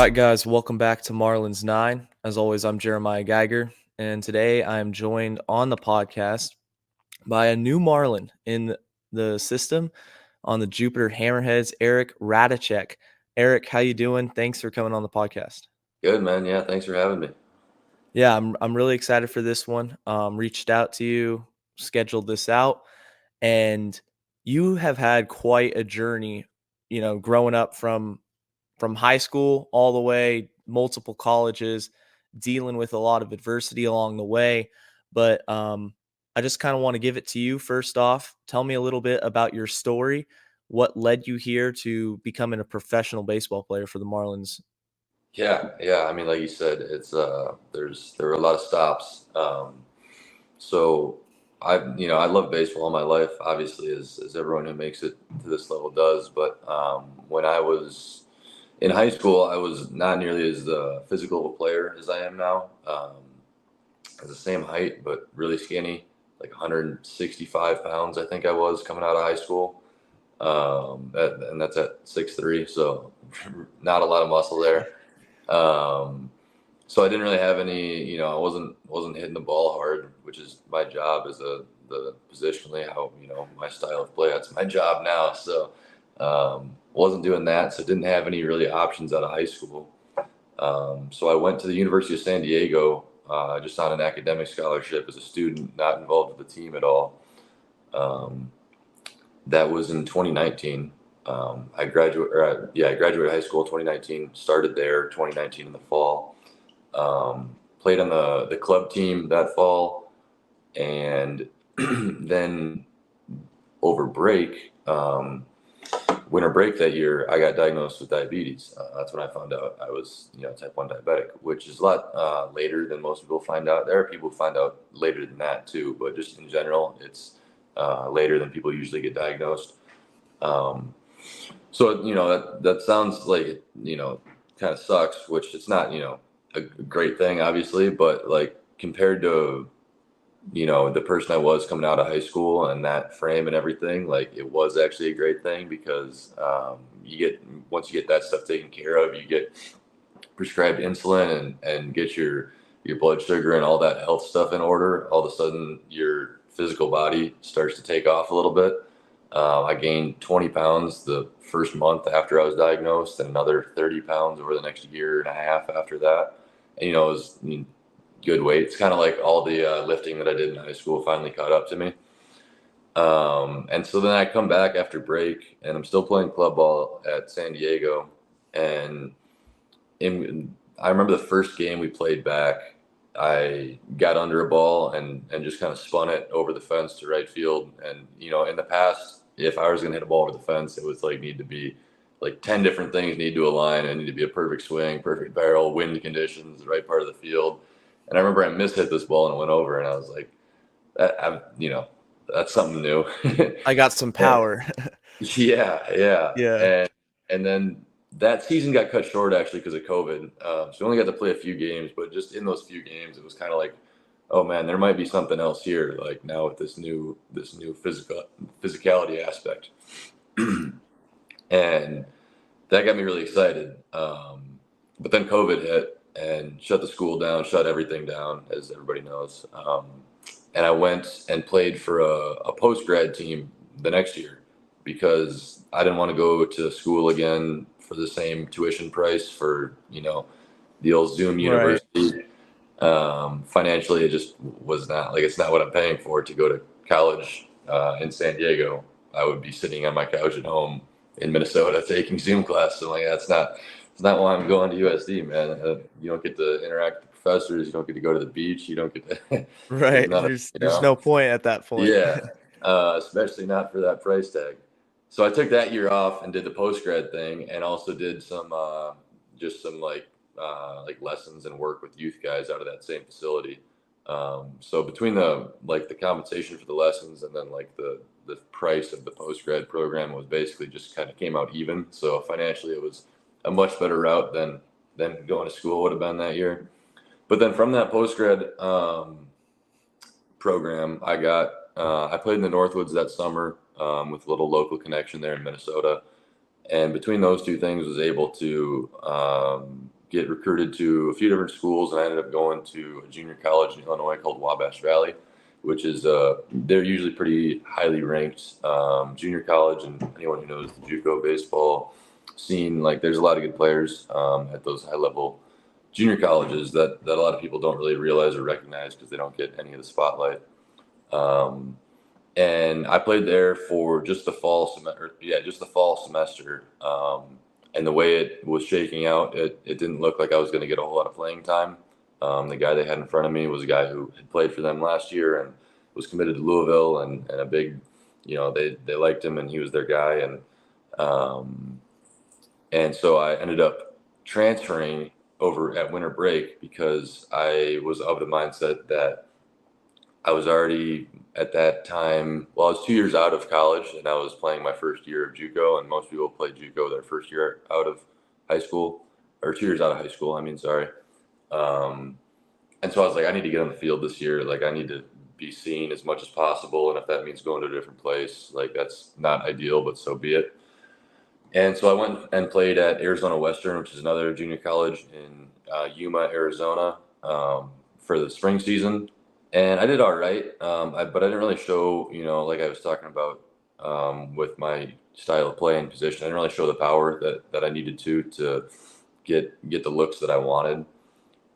right, guys, welcome back to Marlins 9. As always, I'm Jeremiah Geiger, and today I am joined on the podcast by a new Marlin in the system on the Jupiter Hammerheads, Eric Rataczak. Eric, how you doing? Thanks for coming on the podcast. Good, man. Yeah, thanks for having me. Yeah, I'm really excited for this one. Reached out to you, scheduled this out, and you have had quite a journey, growing up from high school all the way, multiple colleges, dealing with a lot of adversity along the way. But I just kind of want to give it to you first off. Tell me a little bit about your story. What led you here to becoming a professional baseball player for the Marlins? Yeah. I mean, like you said, it's there were a lot of stops. So I love baseball all my life, obviously, as everyone who makes it to this level does. But when I was in high school, I was not nearly as physical of a player as I am now. I was the same height, but really skinny, like 165 pounds, I think I was coming out of high school. And that's at 6'3", so not a lot of muscle there. Um, so I didn't really have any, I wasn't hitting the ball hard, which is my job as the positionally how, my style of play. That's my job now. So wasn't doing that. So didn't have any really options out of high school. So I went to the University of San Diego, just on an academic scholarship as a student, not involved with the team at all. That was in 2019. I graduated high school 2019, started there 2019 in the fall. Played on the club team that fall, and then over winter break that year, I got diagnosed with diabetes. That's when I found out I was, type 1 diabetic, which is a lot later than most people find out. There are people who find out later than that too, but just in general, it's later than people usually get diagnosed. So, that sounds like, kind of sucks, which it's not, a great thing, obviously, but like compared to, the person I was coming out of high school and that frame and everything, like it was actually a great thing because once you get that stuff taken care of, you get prescribed insulin and get your blood sugar and all that health stuff in order. All of a sudden, your physical body starts to take off a little bit. I gained 20 pounds the first month after I was diagnosed, and another 30 pounds over the next year and a half after that. And, it was good weight. It's kind of like all the lifting that I did in high school finally caught up to me. And so then I come back after break, and I'm still playing club ball at San Diego. And I remember the first game we played back, I got under a ball and just kind of spun it over the fence to right field. And, in the past, if I was going to hit a ball over the fence, it was like need to be like 10 different things need to align. It need to be a perfect swing, perfect barrel, wind conditions, the right part of the field. And I remember I mishit this ball and it went over, and I was like, that's something new. I got some power. Yeah. Yeah. And then that season got cut short actually because of COVID. So we only got to play a few games, but just in those few games, it was kind of like, oh man, there might be something else here. Like now with this new physicality aspect, and that got me really excited. But then COVID hit and shut the school down, shut everything down, as everybody knows. And I went and played for a post-grad team the next year because I didn't want to go to school again for the same tuition price for, the old Zoom Right. university. Financially, it just was not like, it's not what I'm paying for to go to college in San Diego. I would be sitting on my couch at home in Minnesota taking Zoom class. So like, it's not why I'm going to USD, man. You don't get to interact with the professors. You don't get to go to the beach. You don't get to, there's Right. none of, There's no point at that point. yeah, especially not for that price tag. So I took that year off and did the post grad thing, and also did some just some like lessons and work with youth guys out of that same facility. So between the compensation for the lessons and then like the price of the post grad program was basically just kind of came out even. So financially, it was a much better route than going to school would have been that year. But then from that post grad program, I played in the Northwoods that summer with a little local connection there in Minnesota. And between those two things, was able to get recruited to a few different schools, and I ended up going to a junior college in Illinois called Wabash Valley, which is they're usually pretty highly ranked junior college, and anyone who knows the JUCO baseball scene, like there's a lot of good players at those high level junior colleges that a lot of people don't really realize or recognize because they don't get any of the spotlight. Um, and I played there for just the fall semester. Yeah, just the fall semester. And the way it was shaking out, it didn't look like I was going to get a whole lot of playing time. The guy they had in front of me was a guy who had played for them last year and was committed to Louisville, and a big, they liked him and he was their guy. Um, and so I ended up transferring over at winter break because I was of the mindset that I was already at that time. Well, I was 2 years out of college, and I was playing my first year of JUCO. And most people play JUCO their first year out of high school, or 2 years out of high school. I mean, sorry. Um, and so I was like, I need to get on the field this year. Like, I need to be seen as much as possible. And if that means going to a different place, like that's not ideal, but so be it. And so I went and played at Arizona Western, which is another junior college in Yuma, Arizona, for the spring season. And I did all right, but I didn't really show, like I was talking about with my style of play and position. I didn't really show the power that I needed to get the looks that I wanted.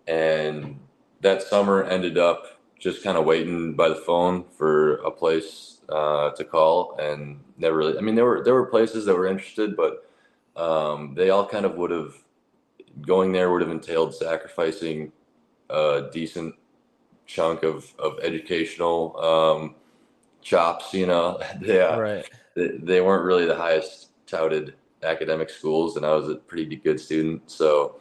And that summer ended up just kind of waiting by the phone for a place to call, and never really. I mean, there were places that were interested, but they all kind of would have going there would have entailed sacrificing a decent chunk of educational chops. Yeah, Right. they weren't really the highest touted academic schools, and I was a pretty good student, so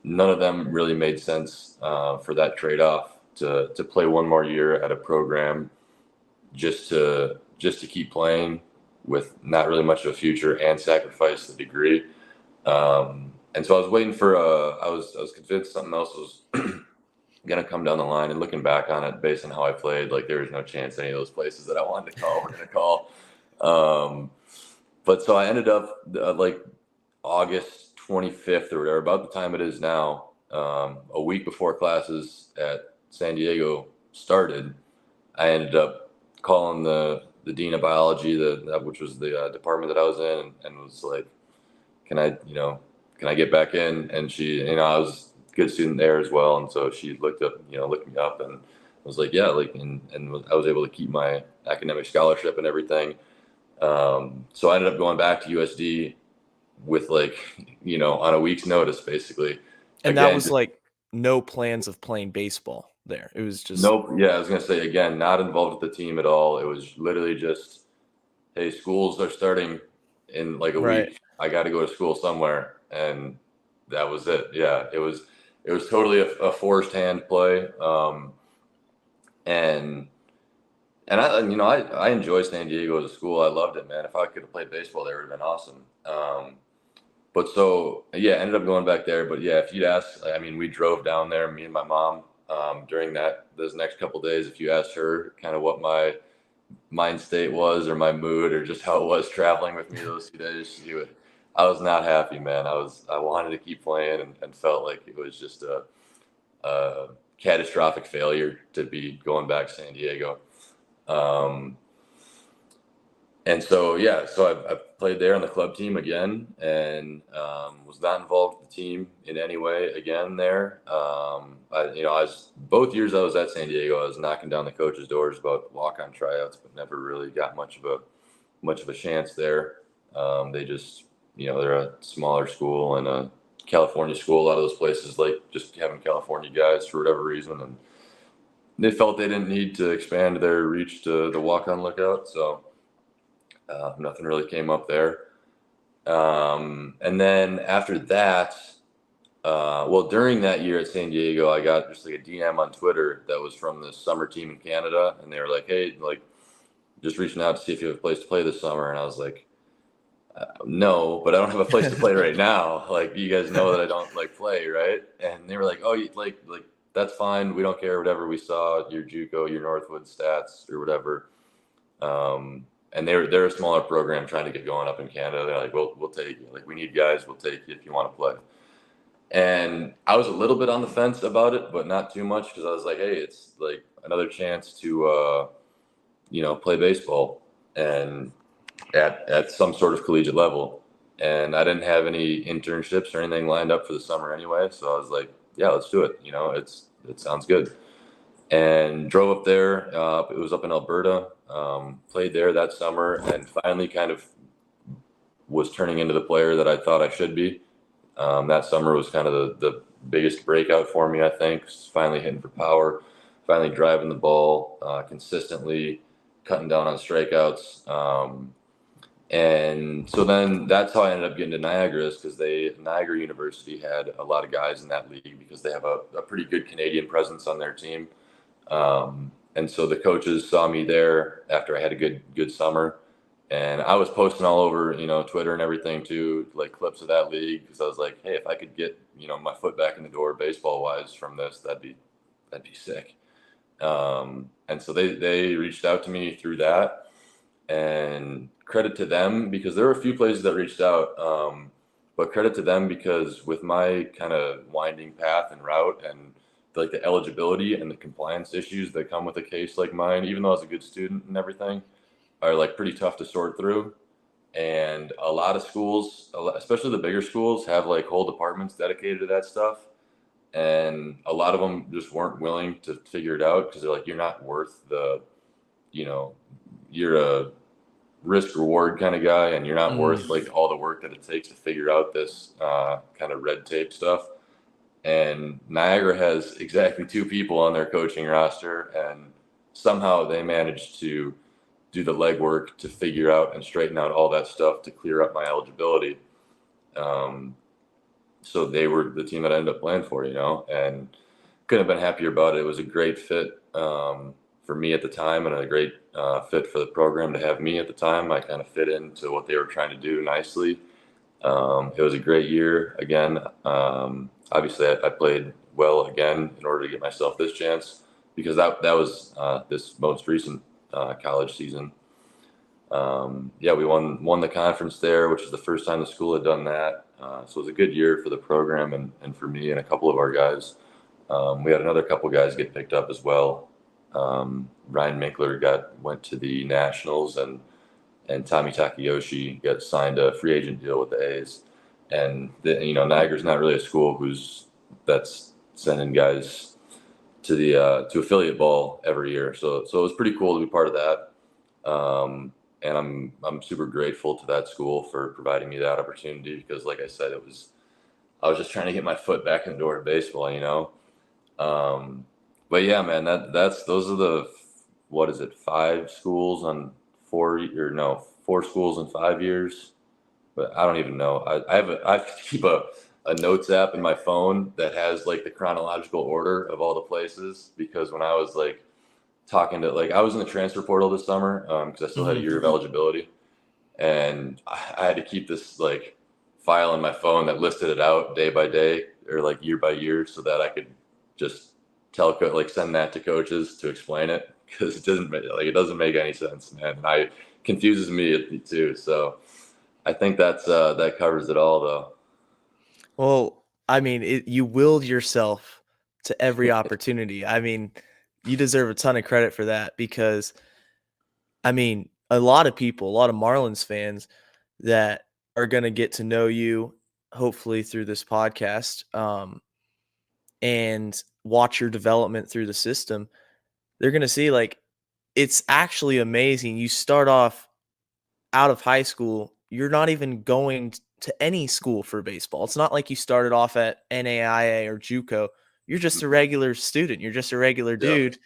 none of them really made sense for that trade-off to play one more year at a program just to keep playing with not really much of a future and sacrifice the degree. And so I was waiting for I was convinced something else was gonna come down the line. And looking back on it, based on how I played, like there was no chance any of those places that I wanted to call were gonna call. Um, but so I ended up like August 25th or whatever, about the time it is now, a week before classes at San Diego started. I ended up calling the dean of biology, which was the department that I was in, and was like, "Can can I get back in?" And she, I was a good student there as well, and so she looked me up, and was like, "Yeah," like, and I was able to keep my academic scholarship and everything. So I ended up going back to USD with like, on a week's notice, basically. And that Again, was like no plans of playing baseball there. It was just nope. Yeah, I was gonna say again, not involved with the team at all. It was literally just, hey, schools are starting in like a right. week. I got to go to school somewhere, and that was it. Yeah, it was totally a forced hand play. And I enjoy San Diego as a school. I loved it, man. If I could have played baseball there, it would have been awesome. But so yeah, ended up going back there. But yeah, if you'd ask, I mean, we drove down there, me and my mom, during those next couple of days. If you asked her kind of what my mind state was or my mood or just how it was traveling with me those 2 days, I was not happy, man. I wanted to keep playing, and felt like it was just a catastrophic failure to be going back to San Diego. Um, and so, yeah, so I played there on the club team again, and was not involved with the team in any way again there. I was both years I was at San Diego, I was knocking down the coaches' doors about walk-on tryouts, but never really got much of a chance there. They just, they're a smaller school and a California school. A lot of those places like just having California guys for whatever reason, and they felt they didn't need to expand their reach to the walk-on lookout. So nothing really came up there. And then after that, well, during that year at San Diego, I got just like a DM on Twitter that was from the summer team in Canada, and they were like, "Hey, like, just reaching out to see if you have a place to play this summer." And I was like, "No, but I don't have a place to play right now. Like, you guys know that I don't like play, right?" And they were like, "Oh, you, like that's fine. We don't care. Whatever we saw, your JUCO, your Northwood stats, or whatever." and they're a smaller program trying to get going up in Canada. They're like, we'll take you. Like, we need guys. We'll take you if you want to play. And I was a little bit on the fence about it, but not too much, because I was like, hey, it's like another chance to play baseball and at some sort of collegiate level. And I didn't have any internships or anything lined up for the summer anyway, so I was like, yeah, let's do it. It sounds good. And drove up there. It was up in Alberta. Played there that summer, and finally kind of was turning into the player that I thought I should be. That summer was kind of the biggest breakout for me, I think. Finally hitting for power, finally driving the ball consistently, cutting down on strikeouts. And so then that's how I ended up getting to Niagara's, because Niagara University had a lot of guys in that league because they have a pretty good Canadian presence on their team. And so the coaches saw me there after I had a good summer. And I was posting all over, Twitter and everything too, like clips of that league, because I was like, hey, if I could get, my foot back in the door baseball wise from this, that'd be sick. And so they reached out to me through that, and credit to them, because there were a few places that reached out. But credit to them, because with my kind of winding path and route, and like the eligibility and the compliance issues that come with a case like mine, even though I was a good student and everything, are like pretty tough to sort through. And a lot of schools, especially the bigger schools, have like whole departments dedicated to that stuff. And a lot of them just weren't willing to figure it out, because they're like, you're not worth you know, you're a risk reward kind of guy, and you're not Mm. worth like all the work that it takes to figure out this kind of red tape stuff. And Niagara has exactly two people on their coaching roster, and somehow they managed to do the legwork to figure out and straighten out all that stuff to clear up my eligibility. Um, so they were the team that I ended up playing for, and couldn't have been happier about it. It was a great fit for me at the time, and a great fit for the program to have me at the time. I kind of fit into what they were trying to do nicely. It was a great year again. Obviously, I played well again in order to get myself this chance, because that was this most recent college season. Yeah, we won the conference there, which is the first time the school had done that. So it was a good year for the program, and for me and a couple of our guys. We had another couple guys get picked up as well. Ryan Minkler went to the Nationals, and Tommy Takayoshi got signed a free agent deal with the A's. And Niagara's not really a school that's sending guys to the to affiliate ball every year. So it was pretty cool to be part of that. And I'm super grateful to that school for providing me that opportunity, because, like I said, I was just trying to get my foot back in the door of baseball. But yeah, man, those are the, what is it, 5 schools on 4 schools in 5 years. But I don't even know. I keep a notes app in my phone that has like the chronological order of all the places, because when I was like I was in the transfer portal this summer, because I still had a Mhm. year of eligibility, and I had to keep this like file in my phone that listed it out day by day or like year by year, so that I could just send that to coaches to explain it, because it doesn't make any sense, man. And I confuses me too. So I think that covers it all, though. Well, I mean, you willed yourself to every opportunity. I mean, you deserve a ton of credit for that, because, I mean, a lot of people, a lot of Marlins fans that are going to get to know you, hopefully through this podcast, and watch your development through the system. They're going to see, like, it's actually amazing. You start off out of high school, you're not even going to any school for baseball. It's not like you started off at NAIA or JUCO. You're just a regular student. You're just a regular Yeah, dude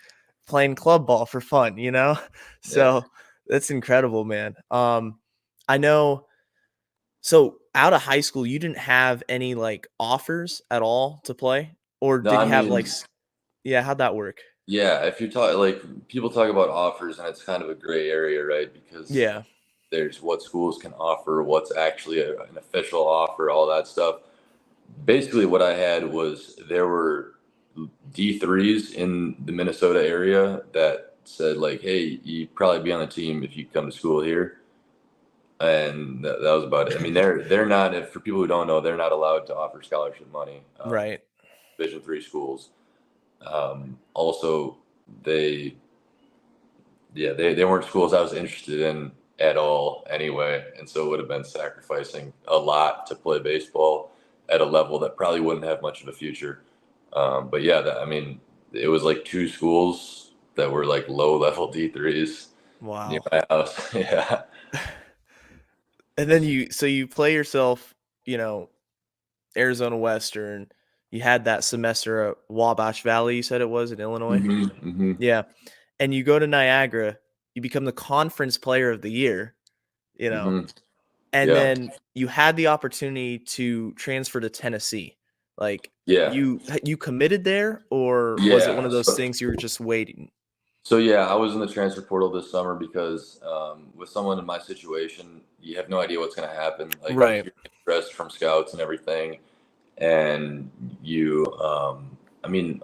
playing club ball for fun, you know? yeah. So that's incredible, man. I know. So out of high school, you didn't have any like offers at all to play, or No, did I you have like, mean, yeah, how'd that work? yeah. If you talk like people talk about offers, and it's kind of a gray area, right? Because Yeah. there's what schools can offer, what's actually an official offer, all that stuff. Basically, what I had was there were D3s in the Minnesota area that said like, "Hey, you'd probably be on the team if you come to school here." And that was about it. I mean, they're not. If for people who don't know, they're not allowed to offer scholarship money. Right. Division III schools. Also, they they weren't schools I was interested in at all anyway, and so it would have been sacrificing a lot to play baseball at a level that probably wouldn't have much of a future. But yeah, I mean, it was like two schools that were like low level D3s near Wow. my house. Yeah. And then you play yourself, you know, Arizona Western. You had that semester at Wabash Valley, you said it was in Illinois? Hmm. Hmm. Yeah. And you go to Niagara, you become the conference player of the year, you know, Hmm. and Yeah. then you had the opportunity to transfer to Tennessee. Like Yeah. you committed there, or was it one Yeah. of those things you were just waiting? So yeah, I was in the transfer portal this summer because with someone in my situation, you have no idea what's going to happen. Like Right. you're stressed from scouts and everything, and I mean,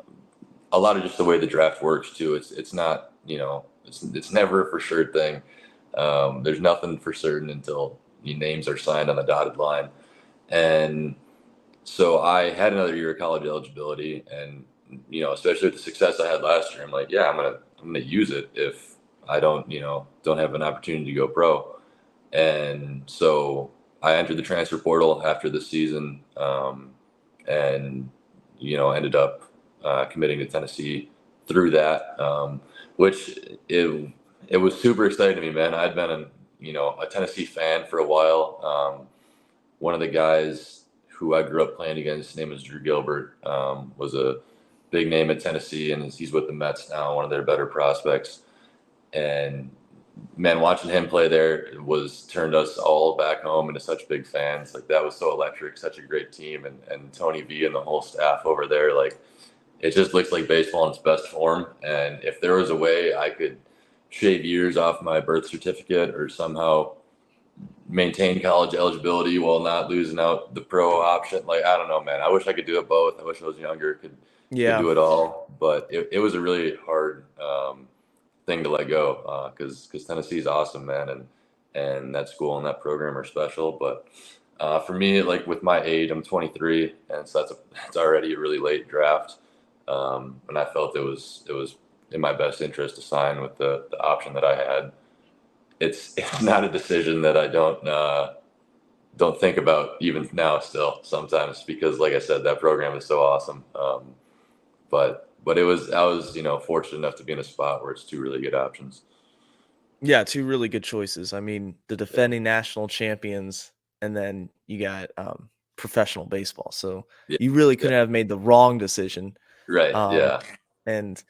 a lot of just the way the draft works too. It's not it's never a for sure thing. There's nothing for certain until your names are signed on the dotted line, and so I had another year of college eligibility, and especially with the success I had last year, I'm like, yeah, I'm gonna use it if I don't have an opportunity to go pro. And so I entered the transfer portal after the season, and ended up committing to Tennessee through that, which it was super exciting to me, man. I'd been a Tennessee fan for a while. One of the guys who I grew up playing against, his name was Drew Gilbert, was a big name at Tennessee, and he's with the Mets now, one of their better prospects. And man, watching him play there was turned us all back home into such big fans. Like that was so electric, such a great team, and Tony V and the whole staff over there, like it just looks like baseball in its best form. And if there was a way I could shave years off my birth certificate or somehow maintain college eligibility while not losing out the pro option. Like, I don't know, man. I wish I could do it both. I wish I was younger, could Yeah. do it all. But it was a really hard thing to let go because Tennessee's awesome, man, and that school and that program are special. But for me, like with my age, I'm 23, and so that's already a really late draft. And I felt it was in my best interest to sign with the option that I had. It's not a decision that I don't think about even now still sometimes because like I said, that program is so awesome. But I was fortunate enough to be in a spot where it's two really good options. Yeah, two really good choices. I mean, the Yeah. defending national champions, and then you got, professional baseball, so Yeah. you really Yeah. couldn't have made the wrong decision, Right. um, Yeah. and,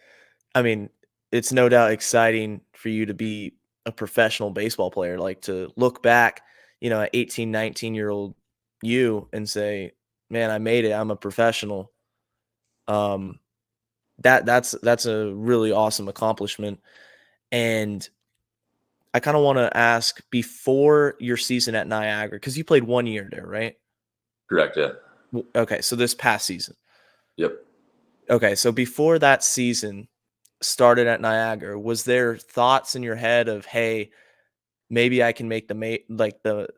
I mean, it's no doubt exciting for you to be a professional baseball player, like, to look back, at 18, 19-year-old you and say, "Man, I made it, I'm a professional." Um, that's a really awesome accomplishment, and I kinda wanna ask before your season at Niagara, because you played 1 year there, right? Correct. Yeah. Okay, so this past season. Yep. Okay, so before that season started at Niagara, was there thoughts in your head of, "Hey, maybe I can make the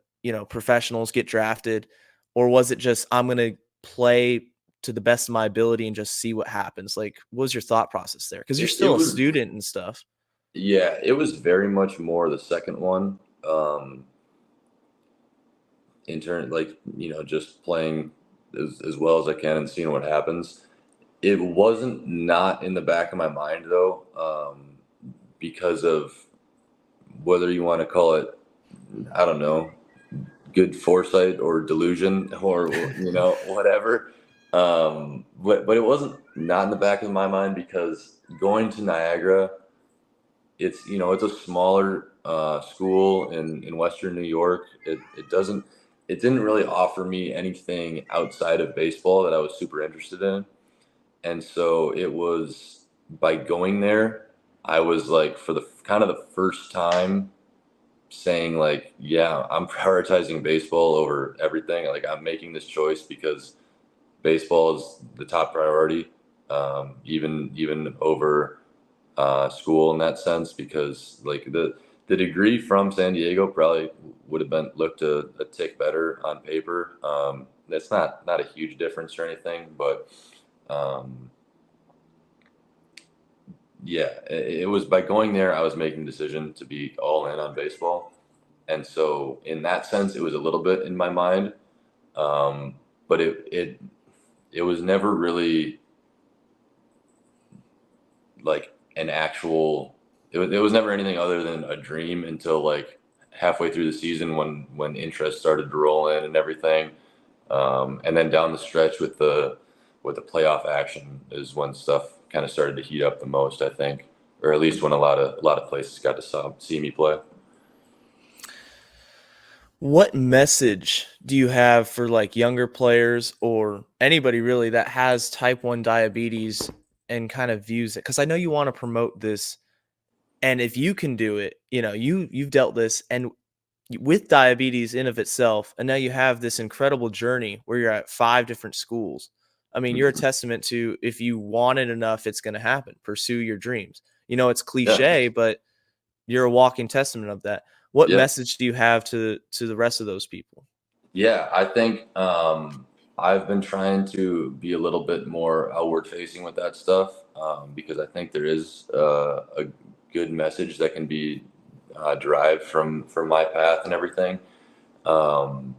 professionals get drafted," or was it just, "I'm gonna play to the best of my ability and just see what happens?" Like, what was your thought process there? Because 'Cause you're It still a was student and stuff. it was very much more the second one. In turn, like just playing as well as I can and seeing what happens. It wasn't not in the back of my mind though, because of whether you want to call it, I don't know, good foresight or delusion or whatever. But it wasn't not in the back of my mind because going to Niagara, it's a smaller school in Western New York. It didn't really offer me anything outside of baseball that I was super interested in. And so it was by going there, I was like for the kind of the first time saying like, yeah, I'm prioritizing baseball over everything. Like I'm making this choice because baseball is the top priority, even over school in that sense, because like the degree from San Diego probably would have been looked a tick better on paper. That's not a huge difference or anything, but um, yeah, it was by going there I was making the decision to be all in on baseball, and so in that sense it was a little bit in my mind, um, but it was never really like an actual it was never anything other than a dream until like halfway through the season when interest started to roll in and everything, and then down the stretch with the playoff action is when stuff kind of started to heat up the most, I think, or at least when a lot of places got to see me play. What message do you have for like younger players or anybody really that has type 1 diabetes and kind of views it? Because I know you want to promote this. And if you can do it, you've dealt this and with diabetes in of itself, and now you have this incredible journey where you're at 5 different schools. I mean, you're a Mhm. testament to if you want it enough, it's going to happen. Pursue your dreams. It's Yeah, cliche, but you're a walking testament of that. What yeah, message do you have to the rest of those people? yeah. I think I've been trying to be a little bit more outward facing with that stuff, because I think there is a good message that can be derived from my path and everything. Um,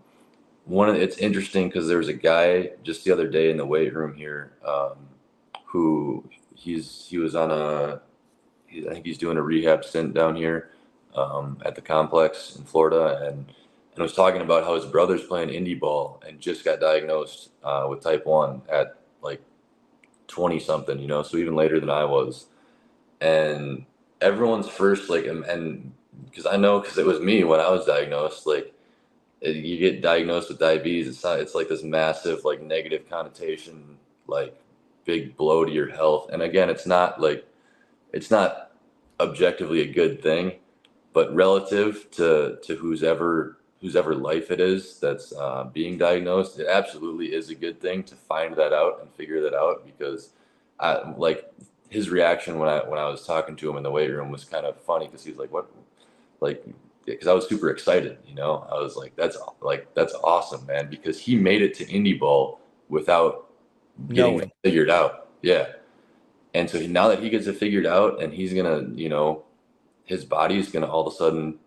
it's interesting because there was a guy just the other day in the weight room here, who he was on I think he's doing a rehab stint down here, at the complex in Florida, and was talking about how his brother's playing indie ball and just got diagnosed with type 1 at like 20 something, so even later than I was. And everyone's first like, and because I know, because it was me when I was diagnosed, like you get diagnosed with diabetes, it's like this massive like negative connotation, like big blow to your health. And again, it's not objectively a good thing, but relative to whose ever life it is that's being diagnosed, it absolutely is a good thing to find that out and figure that out, because I like his reaction when I was talking to him in the weight room was kind of funny, because he's like, what, like, because I was super excited, I was like that's awesome, man, because he made it to indie ball without getting it Knowing. figured out. Yeah. And so now that he gets it figured out, and he's gonna, his body's gonna all of a sudden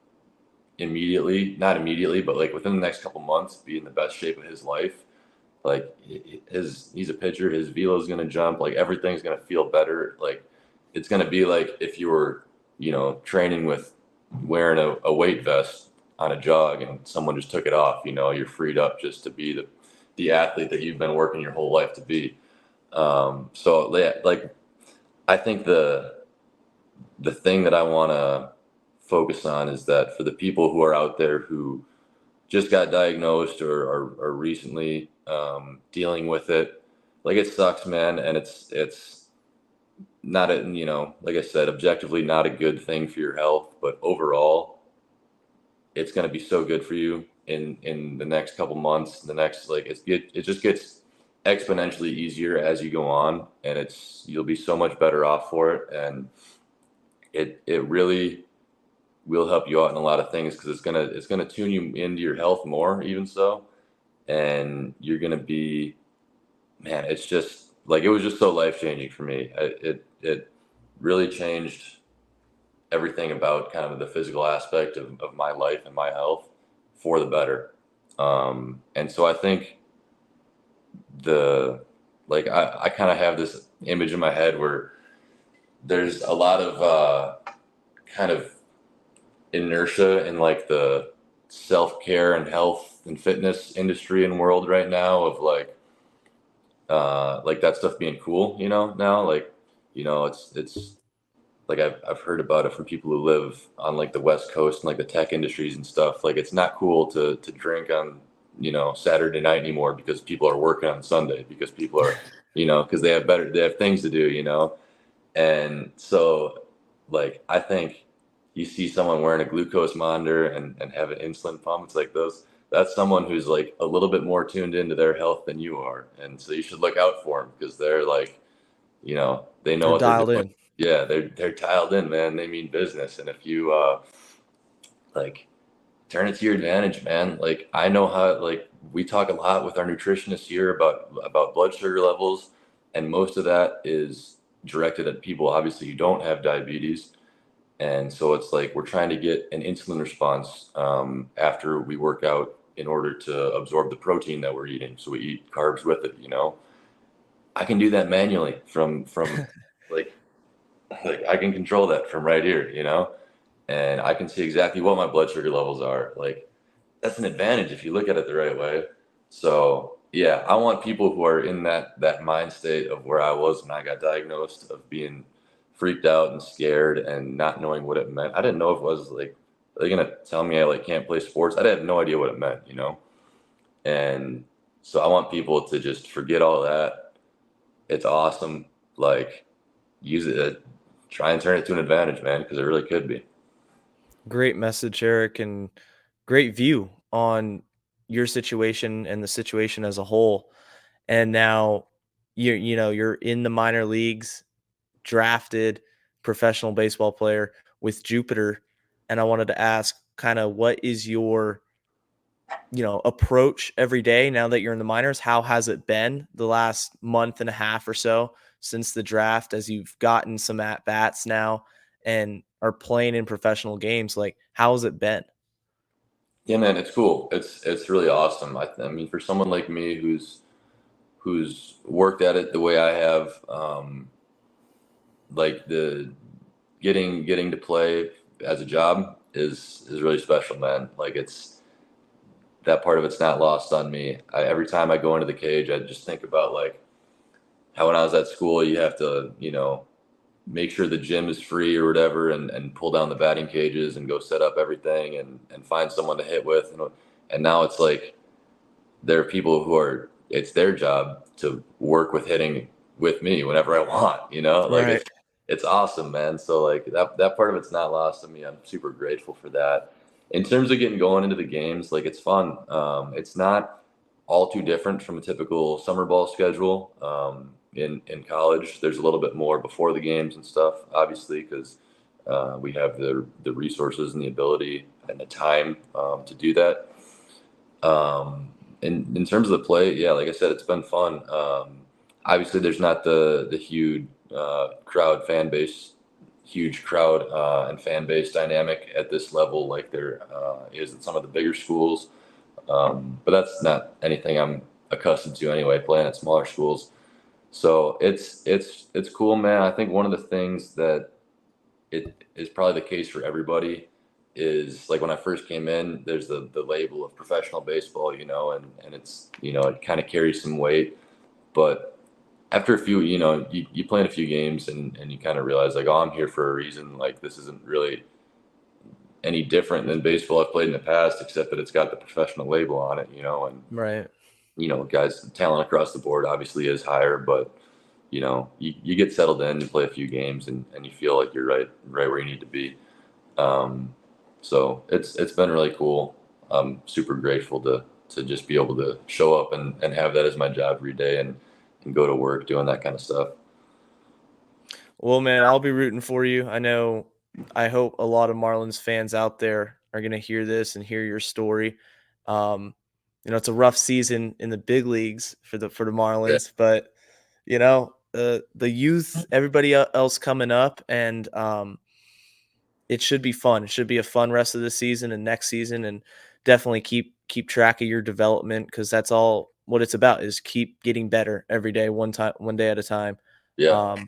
immediately, not immediately, but like within the next couple months, be in the best shape of his life. Like he's a pitcher, his velo's gonna jump, like everything's gonna feel better. Like it's gonna be like if you were, training with wearing a weight vest on a jog and someone just took it off, you're freed up just to be the athlete that you've been working your whole life to be. So yeah, like I think the thing that I want to focus on is that for the people who are out there who just got diagnosed or are recently dealing with it, like it sucks, man, and it's not a, like I said, objectively not a good thing for your health, but overall, it's going to be so good for you in the next couple months. The next, like it just gets exponentially easier as you go on, and you'll be so much better off for it, and it really will help you out in a lot of things, because it's gonna tune you into your health more, even so, and you're gonna be, man, it's just like it was just so life changing for me. It really changed everything about kind of the physical aspect of my life and my health for the better. And so I think the like I kind of have this image in my head where there's a lot of kind of inertia in like the self-care and health and fitness industry and world right now, of like that stuff being cool, now, like, it's like I've heard about it from people who live on like the West Coast and like the tech industries and stuff. Like it's not cool to drink on, Saturday night anymore, because people are working on Sunday, because people are, because they have things to do, and so, like, I think you see someone wearing a glucose monitor and have an insulin pump. It's like that's someone who's like a little bit more tuned into their health than you are. And so you should look out for them, because they're like, they know They're what they're dialed doing. in. Yeah, they're dialed in, man. They mean business. And if you like turn it to your advantage, man. Like I know how like we talk a lot with our nutritionists here about blood sugar levels, and most of that is directed at people obviously who don't have diabetes. And so it's like we're trying to get an insulin response after we work out in order to absorb the protein that we're eating. So we eat carbs with it, you know. I can do that manually from like I can control that from right here, you know, and I can see exactly what my blood sugar levels are. Like that's an advantage if you look at it the right way. So yeah, I want people who are in that mind state of where I was when I got diagnosed, of being freaked out and scared and not knowing what it meant. I didn't know if it was like they're gonna tell me I like can't play sports. I had no idea what it meant, you know. And so I want people to just forget all that. It's awesome. Like use it, try and turn it to an advantage, man, because it really could be. Great message, Eric, and great view on your situation and the situation as a whole. And now you're in the minor leagues, drafted professional baseball player with Jupiter. And I wanted to ask kind of what is your, approach every day now that you're in the minors? How has it been the last month and a half or so since the draft as you've gotten some at bats now and are playing in professional games? Like, how has it been? Yeah, man, it's cool. It's really awesome. I mean, for someone like me who's worked at it the way I have, like the getting to play as a job is really special, man. Like it's that part of it's not lost on me. Every time I go into the cage, I just think about like how when I was at school, you have to, you know, make sure the gym is free or whatever, and pull down the batting cages and go set up everything and find someone to hit with, and now it's like there are people who are it's their job to work with hitting with me whenever I want, you know? Like Right. it's awesome, man. So like that part of it's not lost on me. I'm super grateful for that. In terms of getting going into the games, like it's fun. It's not all too different from a typical summer ball schedule. In college, there's a little bit more before the games and stuff, obviously, because we have the resources and the ability and the time to do that. Um, in terms of the play, yeah, like I said, it's been fun. Obviously, there's not the huge crowd fan base, huge crowd and fan base dynamic at this level like there is in some of the bigger schools. But that's not anything I'm accustomed to anyway, playing at smaller schools. So it's cool, man. I think one of the things that it is probably the case for everybody is like when I first came in, there's the label of professional baseball, you know, and it's, you know, it kind of carries some weight. But after a few, you know, you play in a few games and you kind of realize like, oh, I'm here for a reason. Like this isn't really any different than baseball I've played in the past, except that it's got the professional label on it, you know, and Right. you know, guys, talent across the board obviously is higher, but you know, you get settled in and play a few games and you feel like you're right where you need to be. Um, so it's been really cool. I'm super grateful to just be able to show up and have that as my job every day and go to work doing that kind of stuff. Well, man, I'll be rooting for you. I hope a lot of Marlins fans out there are going to hear this and hear your story. Um, it's a rough season in the big leagues for the Yeah. Marlins, but the youth, everybody else coming up, and it should be fun. It should be a fun rest of the season and next season, and definitely keep track of your development because that's all what it's about is keep getting better every day, one day at a time. Yeah, of Um,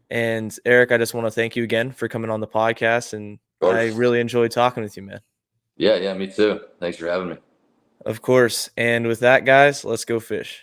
and Eric, I just want to thank you again for coming on the podcast, and I course. really enjoyed talking with you, man. Yeah, me too. Thanks for having me. Of course. And with that, guys, let's go fish.